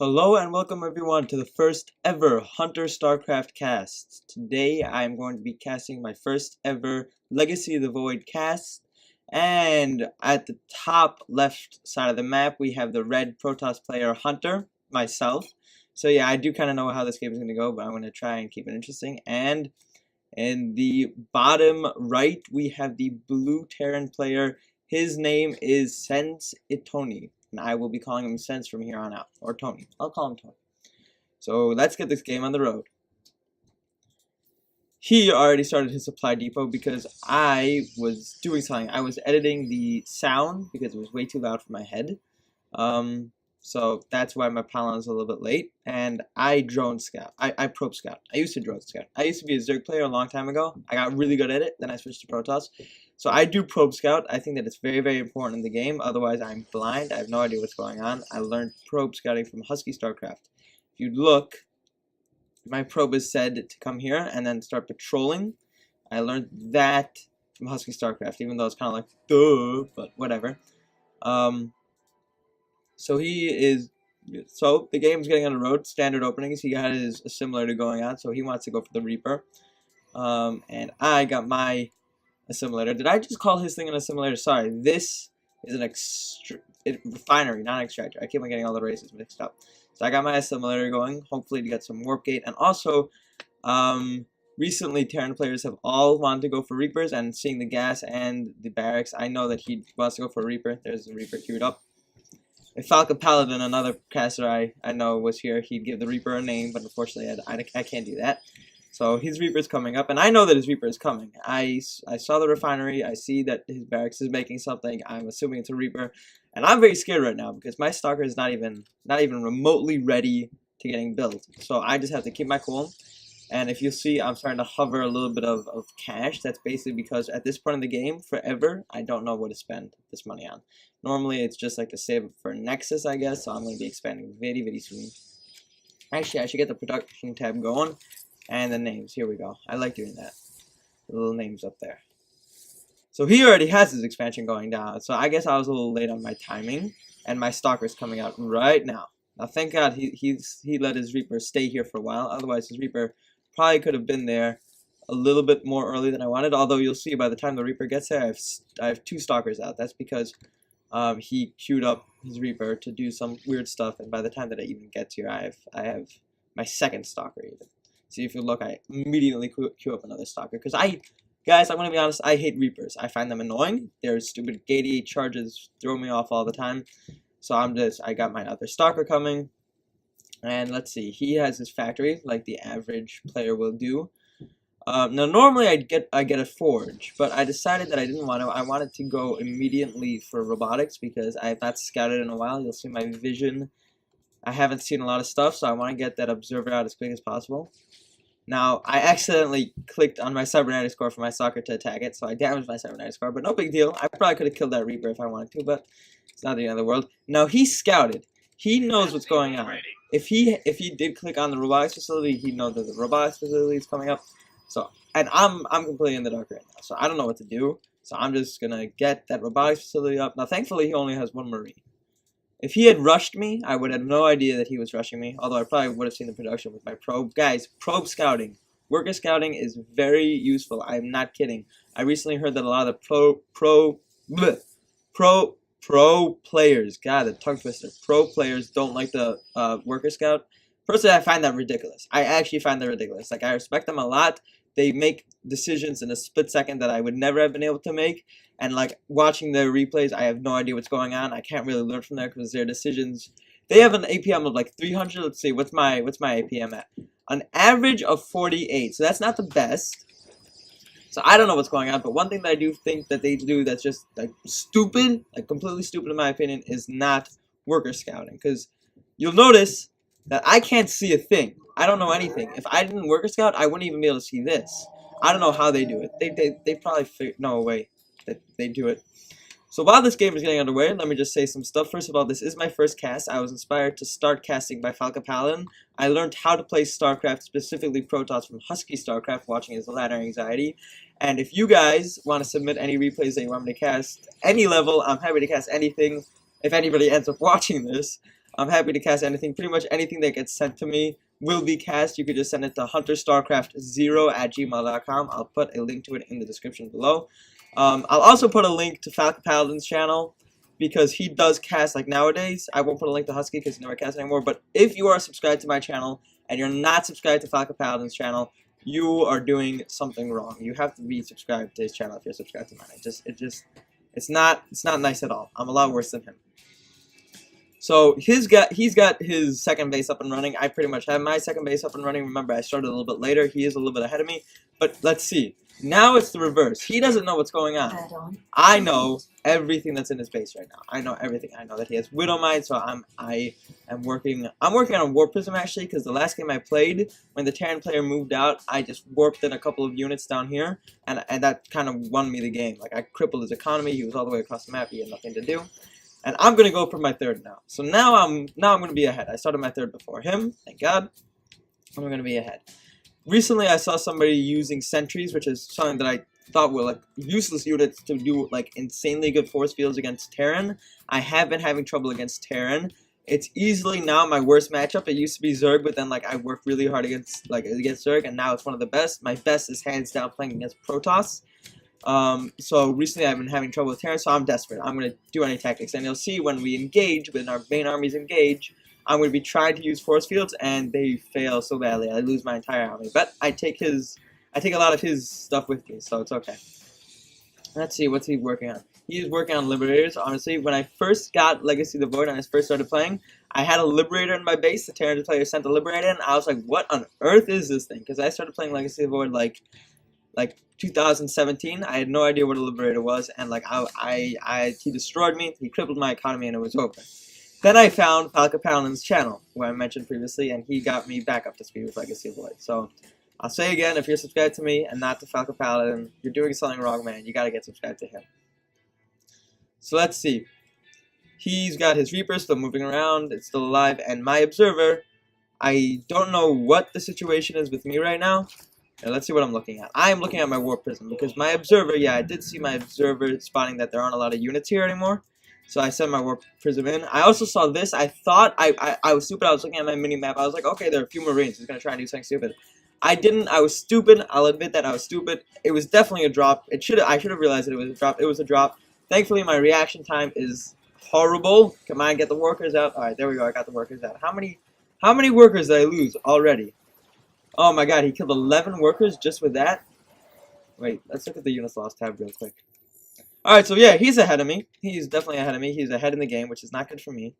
Hello and welcome everyone to the first ever Hunter StarCraft cast. Today I'm going to be casting my first ever Legacy of the Void cast, and at the top left side of the map we have the red Protoss player Hunter, myself. So yeah, I do kind of know how this game is going to go, but I'm going to try and keep it interesting. And in the bottom right we have the blue Terran player. His name is Sense Itoni, and I will be calling him Sense from here on out, or Tony. I'll call him Tony. So let's get this game on the road. He already started his supply depot because I was doing something. I was editing the sound because it was way too loud for my head. So that's why my pylon is a little bit late. And I drone scout. I probe scout. I used to drone scout. I used to be a Zerg player a long time ago. I got really good at it. Then I switched to Protoss. So I do probe scout. I think that it's very, very important in the game. Otherwise, I'm blind. I have no idea what's going on. I learned probe scouting from Husky StarCraft. If you look, my probe is said to come here and then start patrolling. I learned that from Husky StarCraft, even though it's kind of like, duh, but whatever. So the game's getting on the road, standard openings. He got his assimilator going on, so he wants to go for the Reaper. And I got my assimilator. Did I just call his thing an assimilator? Sorry, this is an refinery, not an extractor. I keep on getting all the races mixed up. So I got my assimilator going, hopefully to get some warp gate. And also, recently Terran players have all wanted to go for Reapers, and seeing the gas and the barracks, I know that he wants to go for a Reaper. There's the Reaper queued up. If Falcon Paladin, another caster I know, was here, he'd give the Reaper a name, but unfortunately I can't do that. So his Reaper is coming up, and I know that his Reaper is coming. I saw the refinery, I see that his barracks is making something, I'm assuming it's a Reaper, and I'm very scared right now because my Stalker is not even remotely ready to getting built. So I just have to keep my cool. And if you see, I'm starting to hover a little bit of cash. That's basically because at this point in the game, forever, I don't know what to spend this money on. Normally, it's just like to save for Nexus, I guess, so I'm going to be expanding very, very soon. Actually, I should get the production tab going, and the names. Here we go. I like doing that. The little names up there. So he already has his expansion going down, so I guess I was a little late on my timing, and my Stalker's coming out right now. Now, thank God he let his Reaper stay here for a while, otherwise his Reaper probably could have been there a little bit more early than I wanted, although you'll see by the time the Reaper gets there, I have two Stalkers out. That's because he queued up his Reaper to do some weird stuff, and by the time that I even get here, I have my second Stalker even. See, if you look, I immediately queue up another Stalker, because guys, I'm going to be honest, I hate Reapers. I find them annoying. Their stupid gate charges throw me off all the time, so I got my other Stalker coming. And let's see, he has his factory like the average player will do. Now normally I get a forge, but I decided that I didn't want to. I wanted to go immediately for robotics because I have not scouted in a while. You'll see my vision. I haven't seen a lot of stuff, so I want to get that observer out as quick as possible. Now I accidentally clicked on my cybernetics core for my Stalker to attack it, so I damaged my cybernetics core, but no big deal. I probably could have killed that Reaper if I wanted to, but it's not the end of the world. Now he scouted. He knows what's going on. If he did click on the robotics facility, he knows that the robotics facility is coming up. So, and I'm completely in the dark right now, so I don't know what to do. So I'm just gonna get that robotics facility up. Now, thankfully, he only has one Marine. If he had rushed me, I would have no idea that he was rushing me. Although I probably would have seen the production with my probe. Guys, probe scouting, worker scouting is very useful. I'm not kidding. I recently heard that a lot of the pro players, God, the tongue twister, pro players don't like the worker scout. Personally, I find that ridiculous. I actually find that ridiculous. Like, I respect them a lot. They make decisions in a split second that I would never have been able to make. And, like, watching their replays, I have no idea what's going on. I can't really learn from there because their decisions... They have an APM of, like, 300. Let's see, what's my APM at? An average of 48. So that's not the best. So I don't know what's going on, but one thing that I do think that they do that's just, like, stupid, like, completely stupid in my opinion, is not worker scouting. Because you'll notice that I can't see a thing. I don't know anything. If I didn't worker scout, I wouldn't even be able to see this. I don't know how they do it. They probably know a way that they do it. So while this game is getting underway, let me just say some stuff. First of all, this is my first cast. I was inspired to start casting by Falcon Paladin. I learned how to play StarCraft, specifically Protoss from Husky StarCraft, watching his ladder anxiety. And if you guys want to submit any replays that you want me to cast, any level, I'm happy to cast anything. If anybody ends up watching this, I'm happy to cast anything. Pretty much anything that gets sent to me will be cast. You could just send it to hunterstarcraft0@gmail.com. I'll put a link to it in the description below. I'll also put a link to Falcon Paladin's channel because he does cast like nowadays. I won't put a link to Husky because he never casts anymore. But if you are subscribed to my channel and you're not subscribed to Falcon Paladin's channel, you are doing something wrong. You have to be subscribed to his channel if you're subscribed to mine. It's not nice at all. I'm a lot worse than him. So he's got his second base up and running. I pretty much have my second base up and running. Remember, I started a little bit later. He is a little bit ahead of me. But let's see. Now it's the reverse. He doesn't know what's going on. I know everything that's in his base right now. I know everything. I know that he has Widowmine, so I am working on a Warp Prism actually, because the last game I played, when the Terran player moved out, I just warped in a couple of units down here, and that kind of won me the game. Like, I crippled his economy. He was all the way across the map. He had nothing to do. And I'm gonna go for my third now. So now I'm gonna be ahead. I started my third before him, thank God. I'm gonna be ahead. Recently I saw somebody using sentries, which is something that I thought were like useless units to do like insanely good force fields against Terran. I have been having trouble against Terran. It's easily now my worst matchup. It used to be Zerg, but then like I worked really hard against Zerg, and now it's one of the best. My best is hands down playing against Protoss. So recently I've been having trouble with Terran, so I'm desperate. I'm going to do any tactics, and you'll see when we engage, when our main armies engage, I'm going to be trying to use force fields, and they fail so badly. I lose my entire army, but I take a lot of his stuff with me, so it's okay. Let's see, what's he working on? He's working on Liberators, honestly. When I first got Legacy of the Void, and I first started playing, I had a Liberator in my base. The Terran player sent a Liberator in. I was like, what on earth is this thing? Because I started playing Legacy of the Void like 2017. I had no idea what a Liberator was, and like he destroyed me, he crippled my economy, and it was over. Then I found Falcon Paladin's channel, who I mentioned previously, and he got me back up to speed with Legacy of Void. So I'll say again, if you're subscribed to me and not to Falcon Paladin, you're doing something wrong, man. You gotta get subscribed to him. So let's see. He's got his Reaper still moving around, it's still alive, and my Observer, I don't know what the situation is with me right now. Let's see what I'm looking at. I am looking at my Warp Prism, because my Observer, yeah, I did see my Observer spotting that there aren't a lot of units here anymore. So I sent my Warp Prism in. I also saw this. I thought, I was stupid. I was looking at my mini-map. I was like, okay, there are a few Marines. He's going to try and do something stupid. I didn't. I was stupid. I'll admit that I was stupid. It was definitely a drop. I should have realized that it was a drop. It was a drop. Thankfully, my reaction time is horrible. Come on, get the workers out. Alright, there we go. I got the workers out. How many workers did I lose already? Oh my god, he killed 11 workers just with that? Wait, let's look at the units lost tab real quick. Alright, so yeah, he's ahead of me. He's definitely ahead of me. He's ahead in the game, which is not good for me.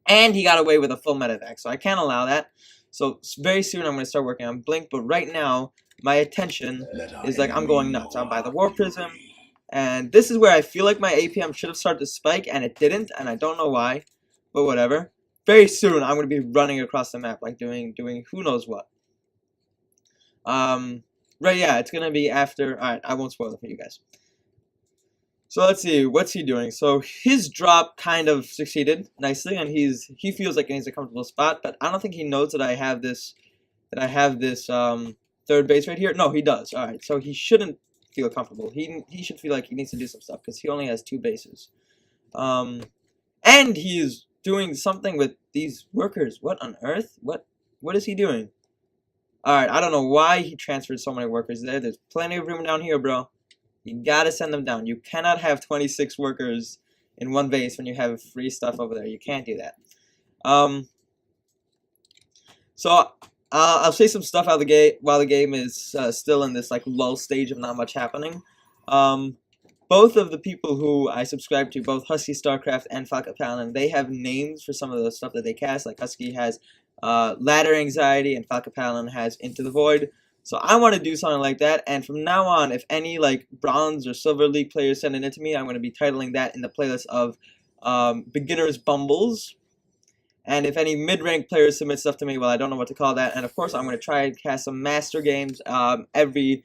And he got away with a full medevac, so I can't allow that. So very soon I'm going to start working on Blink, but right now, my attention is like, I'm going nuts. I'll buy the War Prism, and this is where I feel like my APM should have started to spike, and it didn't, and I don't know why, but whatever. Very soon, I'm going to be running across the map, like doing who knows what. Right, yeah, it's gonna be after. Alright, I won't spoil it for you guys. So let's see, what's he doing? So his drop kind of succeeded nicely, and he feels like he's a comfortable spot, but I don't think he knows that I have this third base right here. No, he does. Alright, so he shouldn't feel comfortable. He should feel like he needs to do some stuff, because he only has 2 bases. And he is doing something with these workers. What on earth? What is he doing? Alright, I don't know why he transferred so many workers there. There's plenty of room down here, bro. You gotta send them down. You cannot have 26 workers in one base when you have free stuff over there. You can't do that. So I'll say some stuff out of the game while the game is still in this like lull stage of not much happening. Both of the people who I subscribe to, both Husky, StarCraft, and Falcon Paladin, they have names for some of the stuff that they cast. Like Husky has Ladder Anxiety, and Falcon Paladin has Into the Void. So I want to do something like that, and from now on, if any like Bronze or Silver League players send it in to me, I'm going to be titling that in the playlist of Beginner's Bumbles. And if any mid-rank players submit stuff to me, well, I don't know what to call that. And of course, I'm going to try and cast some Master Games every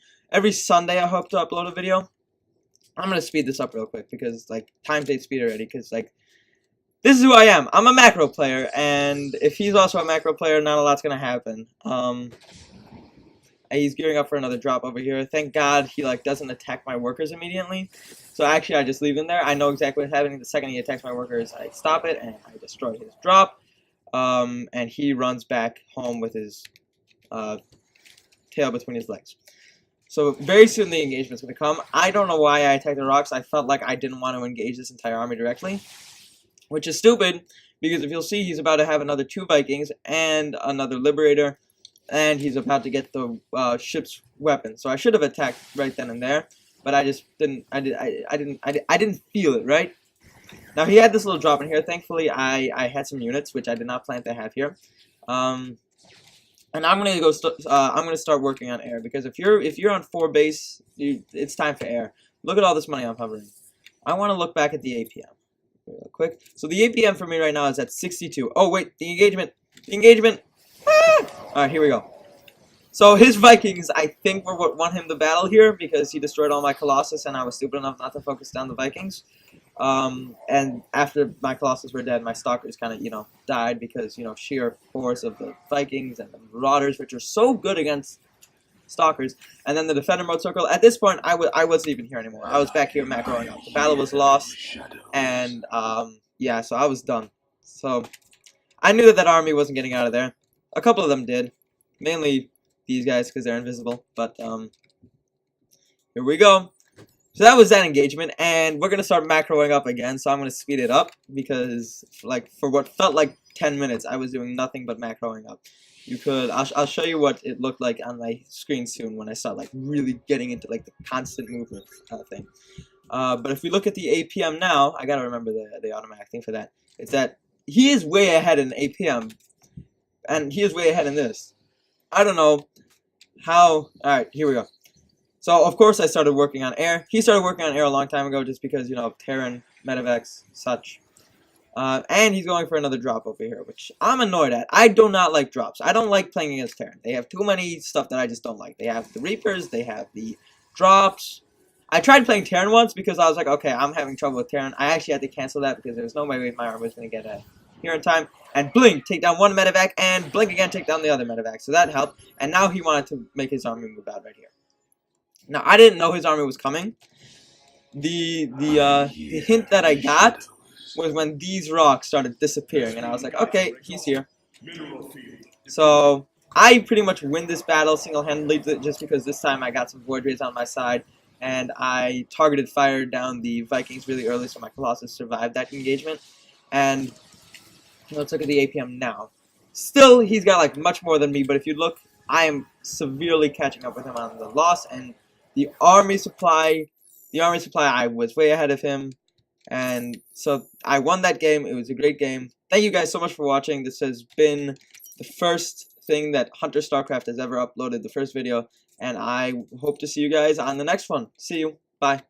Sunday. I hope to upload a video. I'm going to speed this up real quick, because like time takes speed already, because like this is who I am. I'm a macro player, and if he's also a macro player, not a lot's going to happen. and he's gearing up for another drop over here. Thank God he like doesn't attack my workers immediately. So actually I just leave him there. I know exactly what's happening. The second he attacks my workers, I stop it and I destroy his drop. And he runs back home with his tail between his legs. So very soon the engagement's going to come. I don't know why I attacked the rocks. I felt like I didn't want to engage this entire army directly, which is stupid, because if you'll see, he's about to have another 2 Vikings and another Liberator, and he's about to get the ship's weapon. So I should have attacked right then and there, but I just didn't. I didn't feel it, right? Now he had this little drop in here. Thankfully, I had some units, which I did not plan to have here. And I'm gonna go. I'm gonna start working on air, because if you're on 4 base, it's time for air. Look at all this money I'm hovering. I want to look back at the APM real quick. So the APM for me right now is at 62. Oh wait, the engagement. The engagement. Ah! All right, here we go. So his Vikings, I think, were what won him the battle here, because he destroyed all my Colossus, and I was stupid enough not to focus down the Vikings. And after my Colossus were dead, my Stalkers kind of, died, because, sheer force of the Vikings and the Marauders, which are so good against Stalkers. And then the Defender mode circle. At this point, I wasn't even here anymore. I was back here macroing up. The battle was lost, and, yeah, so I was done. So I knew that army wasn't getting out of there. A couple of them did. Mainly these guys, because they're invisible. But, here we go. So that was that engagement, and we're going to start macroing up again, so I'm going to speed it up, because, for what felt like 10 minutes, I was doing nothing but macroing up. I'll show you what it looked like on my screen soon, when I start, really getting into, the constant movement thing. But if we look at the APM now, I got to remember the automatic thing for that. It's that he is way ahead in APM, and he is way ahead in this. I don't know how. Alright, here we go. So, of course, I started working on air. He started working on air a long time ago, just because, Terran, Medivacs, such. And he's going for another drop over here, which I'm annoyed at. I do not like drops. I don't like playing against Terran. They have too many stuff that I just don't like. They have the Reapers, they have the drops. I tried playing Terran once, because I was like, okay, I'm having trouble with Terran. I actually had to cancel that, because there was no way my army was going to get here in time. And blink, take down one Medivac, and blink again, take down the other Medivac. So that helped. And now he wanted to make his army move out right here. Now, I didn't know his army was coming. The hint that I got was when these rocks started disappearing, and I was like, okay, he's here. So I pretty much win this battle single-handedly, just because this time I got some Void Rays on my side, and I targeted fire down the Vikings really early, so my Colossus survived that engagement. And let's look at the APM now. Still, he's got much more than me, but if you look, I am severely catching up with him on the loss, and the army supply, I was way ahead of him, and so I won that game. It was a great game. Thank you guys so much for watching. This has been the first thing that Hunter StarCraft has ever uploaded, the first video, and I hope to see you guys on the next one. See you. Bye.